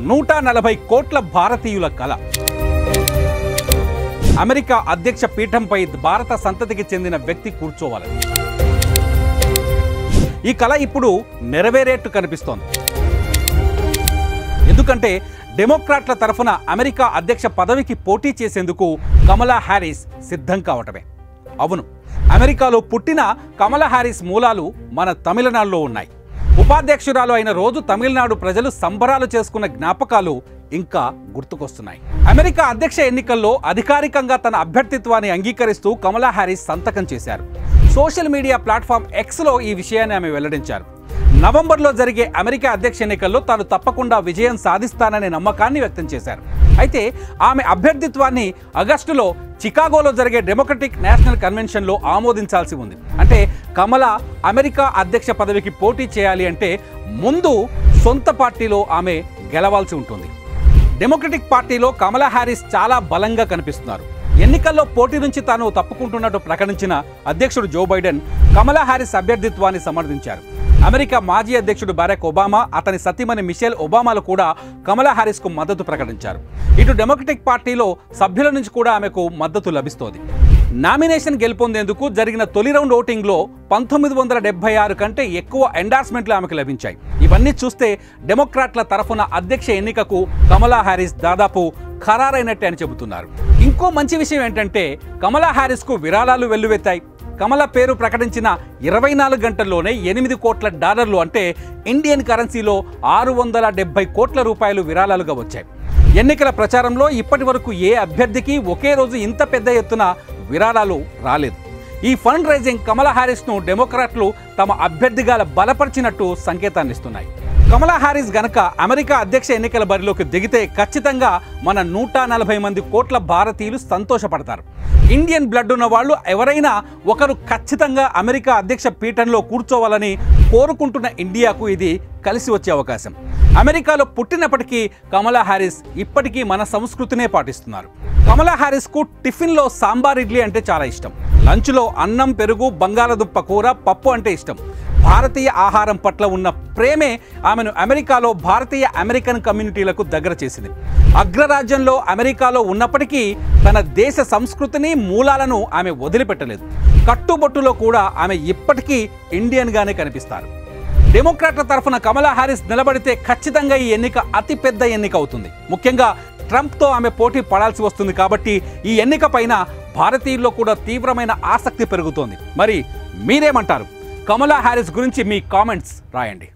140 కోట్ల భారతీయుల కల. అమెరికా అధ్యక్ష పీఠంపై భారత సంతతికి చెందిన వ్యక్తి కూర్చోవాలని ఈ కల ఇప్పుడు నెరవేరేట్టు కనిపిస్తోంది. ఎందుకంటే డెమోక్రాట్ల తరఫున అమెరికా అధ్యక్ష పదవికి పోటీ చేసేందుకు కమలా హ్యారిస్ సిద్ధం కావటమే. అవును, అమెరికాలో పుట్టిన కమలా హ్యారిస్ మూలాలు మన తమిళనాడులో ఉన్నాయి. ఉపాధ్యక్షురాలు అయిన రోజు తమిళనాడు ప్రజలు సంబరాలు చేసుకున్న జ్ఞాపకాలు ఇంకా గుర్తుకొస్తున్నాయి. అమెరికా అధ్యక్ష ఎన్నికల్లో అధికారికంగా తన అభ్యర్థిత్వాన్ని అంగీకరిస్తూ కమలా హ్యారిస్ సంతకం చేశారు. సోషల్ మీడియా ప్లాట్ఫామ్ ఎక్స్లో ఈ విషయాన్ని ఆమె వెల్లడించారు. నవంబర్లో జరిగే అమెరికా అధ్యక్ష ఎన్నికల్లో తాను తప్పకుండా విజయం సాధిస్తాననే నమ్మకాన్ని వ్యక్తం చేశారు. అయితే ఆమె అభ్యర్థిత్వాన్ని ఆగస్టులో చికాగోలో జరిగే డెమోక్రటిక్ నేషనల్ కన్వెన్షన్లో ఆమోదించాల్సి ఉంది. అంటే కమల అమెరికా అధ్యక్ష పదవికి పోటీ చేయాలి అంటే ముందు సొంత పార్టీలో ఆమె గెలవాల్సి ఉంటుంది. డెమోక్రటిక్ పార్టీలో కమలా హ్యారిస్ చాలా బలంగా కనిపిస్తున్నారు. ఎన్నికల్లో పోటీ నుంచి తాను తప్పుకుంటున్నట్టు ప్రకటించిన అధ్యక్షుడు జో బైడెన్ కమలా హ్యారిస్ అభ్యర్థిత్వాన్ని సమర్థించారు. అమెరికా మాజీ అధ్యక్షుడు బరాక్ ఒబామా, అతని సతీమణి మిషేల్ ఒబామాలు కూడా కమలా హ్యారిస్కు మద్దతు ప్రకటించారు. ఇటు డెమోక్రటిక్ పార్టీలో సభ్యుల నుంచి కూడా ఆమెకు మద్దతు లభిస్తోంది. నామినేషన్ గెలుపొందేందుకు జరిగిన తొలి రౌండ్ ఓటింగ్లో 1976 కంటే ఎక్కువ ఎండార్స్మెంట్లు ఆమెకు లభించాయి. ఇవన్నీ చూస్తే డెమోక్రాట్ల తరఫున అధ్యక్ష ఎన్నికకు కమలా హ్యారిస్ దాదాపు ఖరారైనట్టే అని చెబుతున్నారు. ఇంకో మంచి విషయం ఏంటంటే కమలా హ్యారిస్కు విరాళాలు వెల్లువెత్తాయి. కమల పేరు ప్రకటించిన 24 గంటల్లోనే $8 కోట్ల అంటే ఇండియన్ కరెన్సీలో 670 కోట్ల రూపాయలు విరాళాలుగా వచ్చాయి. ఎన్నికల ప్రచారంలో ఇప్పటి వరకు ఏ అభ్యర్థికి ఒకే రోజు ఇంత పెద్ద ఎత్తున విరాళాలు రాలేదు. ఈ ఫండ్ రైజింగ్ కమలా హ్యారిస్ను డెమోక్రాట్లు తమ అభ్యర్థిగా బలపరిచినట్టు సంకేతాన్ని ఇస్తున్నాయి. కమలా హ్యారిస్ గనక అమెరికా అధ్యక్ష ఎన్నికల బరిలోకి దిగితే ఖచ్చితంగా మన 140 కోట్ల భారతీయులు సంతోషపడతారు. ఇండియన్ బ్లడ్ ఉన్న వాళ్ళు ఎవరైనా ఒకరు ఖచ్చితంగా అమెరికా అధ్యక్ష పీఠంలో కూర్చోవాలని కోరుకుంటున్న ఇండియాకు ఇది కలిసి వచ్చే అవకాశం. అమెరికాలో పుట్టినప్పటికీ కమలా హ్యారిస్ ఇప్పటికీ మన సంస్కృతినే పాటిస్తున్నారు. కమలా హ్యారిస్కు టిఫిన్లో సాంబార్ ఇడ్లీ అంటే చాలా ఇష్టం. లంచ్లో అన్నం, పెరుగు, బంగాళదుంప కూర, పప్పు అంటే ఇష్టం. భారతీయ ఆహారం పట్ల ఉన్న ప్రేమే ఆమెను అమెరికాలో భారతీయ అమెరికన్ కమ్యూనిటీలకు దగ్గర చేసింది. అగ్రరాజ్యంలో అమెరికాలో ఉన్నప్పటికీ తన దేశ సంస్కృతిని, మూలాలను ఆమె వదిలిపెట్టలేదు. కట్టుబొట్టులో కూడా ఆమె ఇప్పటికీ ఇండియన్గానే కనిపిస్తారు. డెమోక్రాట్ల తరఫున కమలా హ్యారిస్ నిలబడితే ఖచ్చితంగా ఈ ఎన్నిక అతిపెద్ద ఎన్నిక అవుతుంది. ముఖ్యంగా ట్రంప్తో ఆమె పోటీ పడాల్సి వస్తుంది కాబట్టి ఈ ఎన్నిక పైన భారతీయుల్లో కూడా తీవ్రమైన ఆసక్తి పెరుగుతోంది. మరి మీరేమంటారు? కమలా హ్యారిస్ గురించి మీ కామెంట్స్ రాయండి.